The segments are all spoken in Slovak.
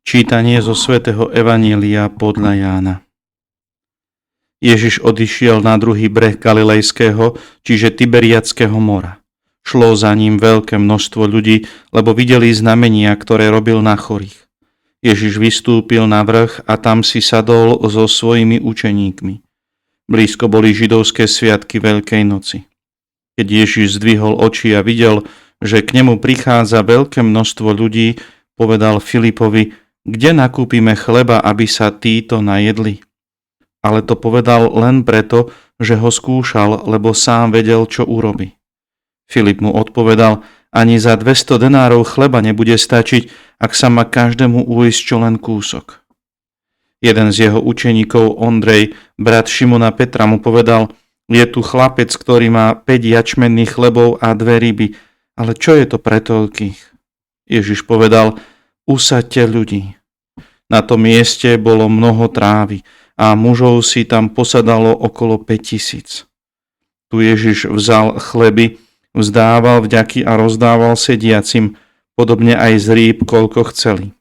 Čítanie zo svätého Evanjelia podľa Jána. Ježiš odišiel na druhý breh Galilejského, čiže Tiberiadského mora. Šlo za ním veľké množstvo ľudí, lebo videli znamenia, ktoré robil na chorých. Ježiš vystúpil na vrch a tam si sadol so svojimi učeníkmi. Blízko boli židovské sviatky Veľkej noci. Keď Ježiš zdvihol oči a videl, že k nemu prichádza veľké množstvo ľudí, povedal Filipovi: Kde nakúpime chleba, aby sa títo najedli? Ale to povedal len preto, že ho skúšal, lebo sám vedel, čo urobi. Filip mu odpovedal: Ani za 200 denárov chleba nebude stačiť, ak sa má každému ujsť čo len kúsok. Jeden z jeho učeníkov, Ondrej, brat Šimona Petra, mu povedal: Je tu chlapec, ktorý má 5 jačmenných chlebov a 2 ryby, ale čo je to pre toľkých? Ježiš povedal: Usaďte ľudí. Na tom mieste bolo mnoho trávy a mužov si tam posadalo okolo 5000. Tu Ježiš vzal chleby, vzdával vďaky a rozdával sediacim, podobne aj z rýb, koľko chceli.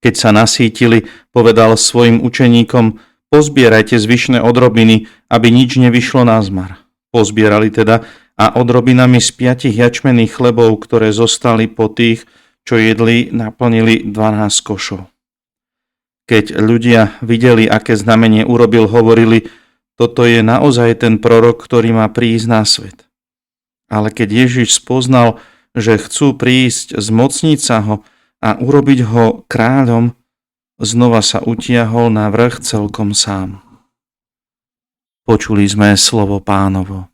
Keď sa nasýtili, povedal svojim učeníkom: Pozbierajte zvyšné odrobiny, aby nič nevyšlo nazmar. Pozbierali teda a odrobinami z 5 jačmenných chlebov, ktoré zostali po tých, čo jedli, naplnili 12 košov. Keď ľudia videli, aké znamenie urobil, hovorili: Toto je naozaj ten prorok, ktorý má prísť na svet. Ale keď Ježiš spoznal, že chcú prísť, zmocniť sa ho a urobiť ho kráľom, znova sa utiahol na vrch celkom sám. Počuli sme slovo Pánovo.